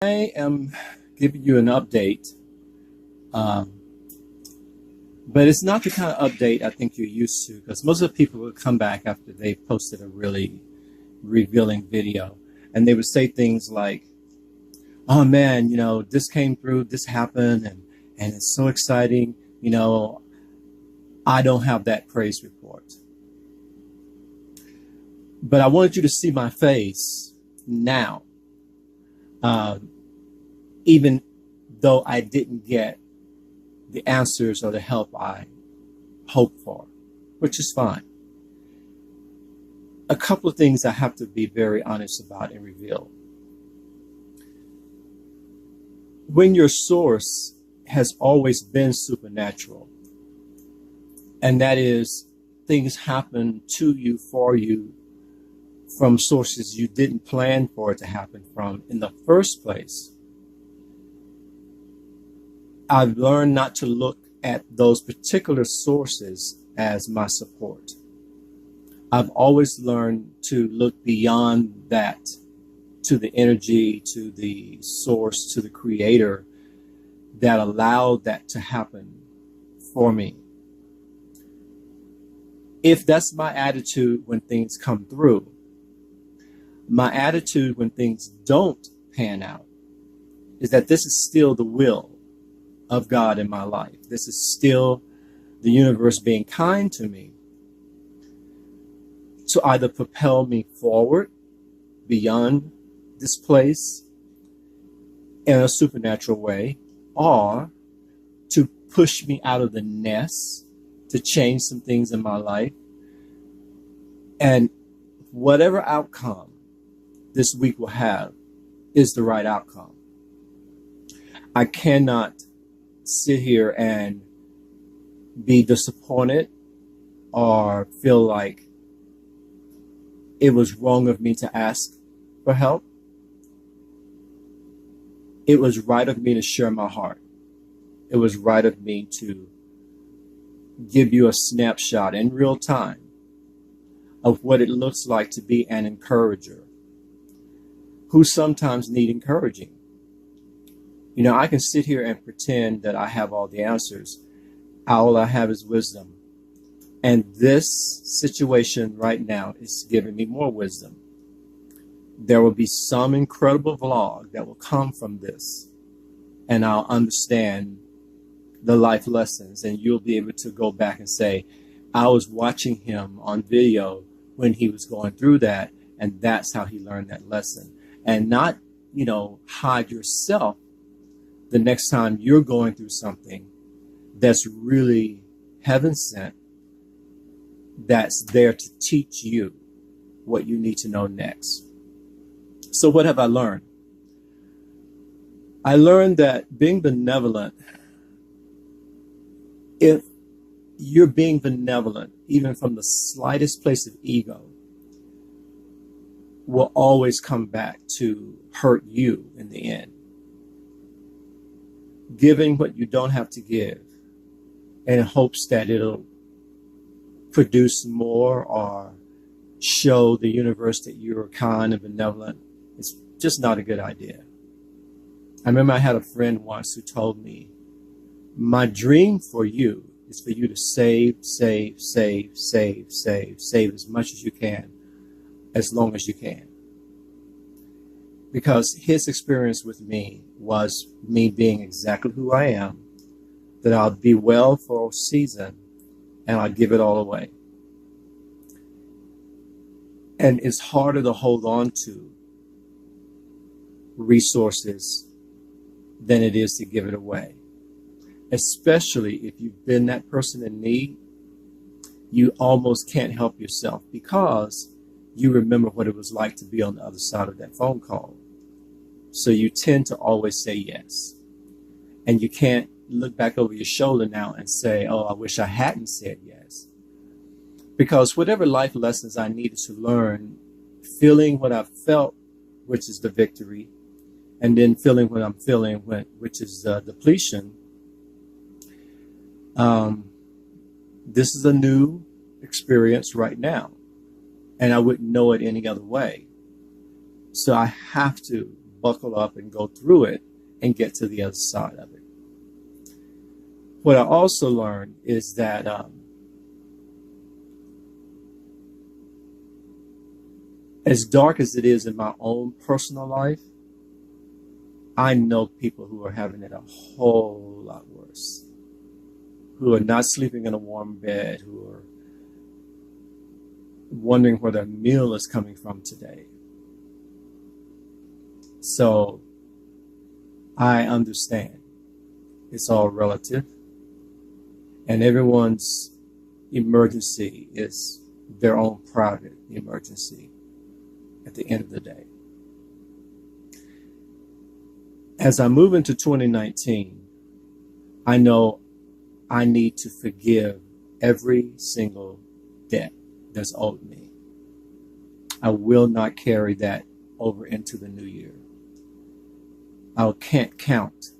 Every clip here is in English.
I am giving you an update, um, but it's not the kind of update I think you're used to because most of the people would come back after they posted a really revealing video and they would say things like, oh man, this came through, this happened, and it's so exciting. I don't have that praise report. But I wanted you to see my face now, even though I didn't get the answers or the help I hoped for, which is fine. A couple of things I have to be very honest about and reveal. When your source has always been supernatural, and that is things happen to you, for you, from sources you didn't plan for it to happen from in the first place, I've learned not to look at those particular sources as my support. I've always learned to look beyond that to the energy, to the source, to the creator that allowed that to happen for me. If that's my attitude when things come through, my attitude when things don't pan out is that this is still the will of God in my life. This is still the universe being kind to me to either propel me forward beyond this place in a supernatural way, or to push me out of the nest to change some things in my life. And whatever outcome this week will have is the right outcome. I cannot sit here and be disappointed or feel like it was wrong of me to ask for help. It was right of me to share my heart. It was right of me to give you a snapshot in real time of what it looks like to be an encourager who sometimes need encouraging. I can sit here and pretend that I have all the answers. All I have is wisdom. And this situation right now is giving me more wisdom. There will be some incredible vlog that will come from this, and I'll understand the life lessons, and you'll be able to go back and say, I was watching him on video when he was going through that, and that's how he learned that lesson. And not, hide yourself the next time you're going through something that's really heaven sent, that's there to teach you what you need to know next. So what have I learned? I learned that being benevolent, if you're being benevolent, even from the slightest place of ego, will always come back to hurt you in the end. Giving what you don't have to give in hopes that it'll produce more or show the universe that you're kind and benevolent, it's just not a good idea. I remember I had a friend once who told me, my dream for you is for you to save as much as you can, as long as you can. Because his experience with me was me being exactly who I am, that I'll be well for a season and I'll give it all away. And it's harder to hold on to resources than it is to give it away. Especially if you've been that person in need, you almost can't help yourself because you remember what it was like to be on the other side of that phone call. So you tend to always say yes. And you can't look back over your shoulder now and say, oh, I wish I hadn't said yes. Because whatever life lessons I needed to learn, feeling what I felt, which is the victory, and then feeling what I'm feeling, which is the depletion, this is a new experience right now. And I wouldn't know it any other way. So I have to buckle up and go through it and get to the other side of it. What I also learned is that as dark as it is in my own personal life, I know people who are having it a whole lot worse, who are not sleeping in a warm bed, who are wondering where their meal is coming from today. So I understand it's all relative, and everyone's emergency is their own private emergency at the end of the day. As I move into 2019, I know I need to forgive every single debt that's owed me. I will not carry that over into the new year. I can't count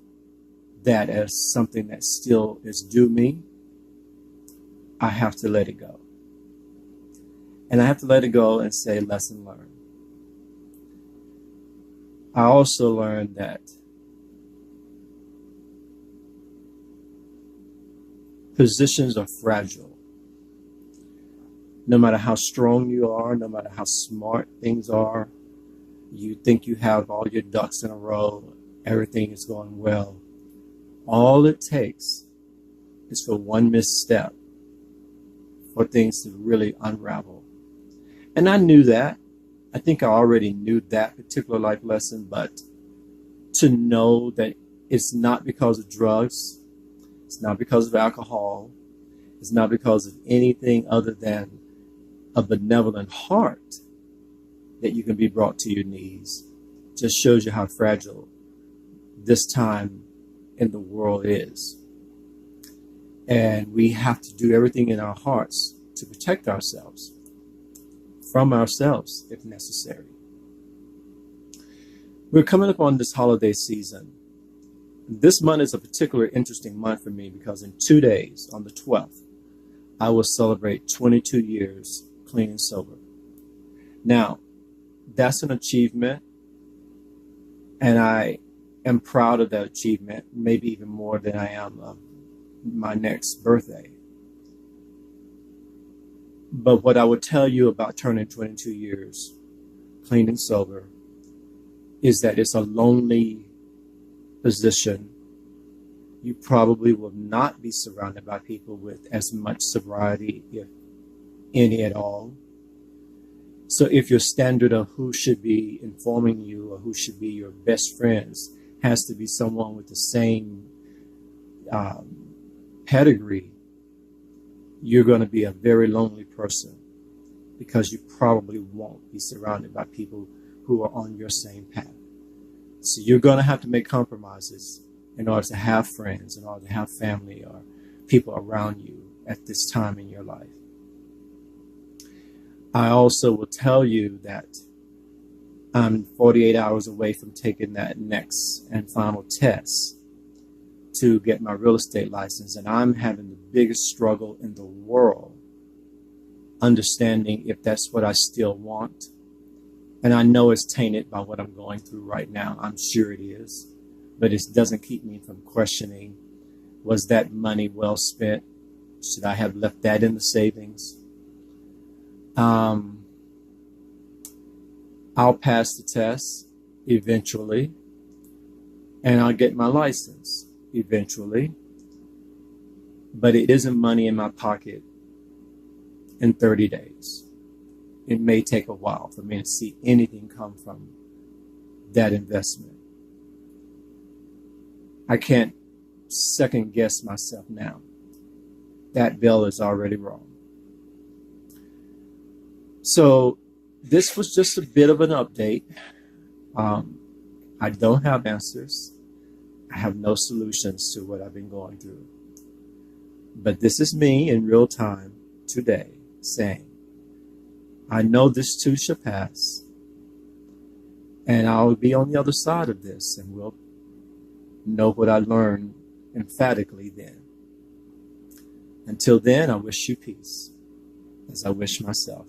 that as something that still is due me. I have to let it go. And I have to let it go and say, lesson learned. I also learned that positions are fragile. No matter how strong you are, no matter how smart things are, you think you have all your ducks in a row, everything is going well. All it takes is for one misstep for things to really unravel. And I knew that. I think I already knew that particular life lesson, but to know that it's not because of drugs, it's not because of alcohol, it's not because of anything other than a benevolent heart that you can be brought to your knees, just shows you how fragile this time in the world is. And we have to do everything in our hearts to protect ourselves from ourselves if necessary. We're coming up on this holiday season. This month is a particularly interesting month for me because in 2 days, on the 12th, I will celebrate 22 years clean and sober. Now, that's an achievement, and I am proud of that achievement, maybe even more than I am of my next birthday. But what I would tell you about turning 22 years clean and sober is that it's a lonely position. You probably will not be surrounded by people with as much sobriety, if any at all. So if your standard of who should be informing you or who should be your best friends has to be someone with the same pedigree, you're going to be a very lonely person because you probably won't be surrounded by people who are on your same path. So you're going to have to make compromises in order to have friends, in order to have family or people around you at this time in your life. I also will tell you that I'm 48 hours away from taking that next and final test to get my real estate license, and I'm having the biggest struggle in the world understanding if that's what I still want. And I know it's tainted by what I'm going through right now. I'm sure it is, but it doesn't keep me from questioning, was that money well spent? Should I have left that in the savings? I'll pass the test eventually, and I'll get my license eventually, but it isn't money in my pocket in 30 days. It may take a while for me to see anything come from that investment. I can't second guess myself now. That bell is already wrong. So this was just a bit of an update. I don't have answers. I have no solutions to what I've been going through. But this is me in real time today saying, I know this too shall pass, and I'll be on the other side of this, and we'll know what I learned emphatically then. Until then, I wish you peace, as I wish myself.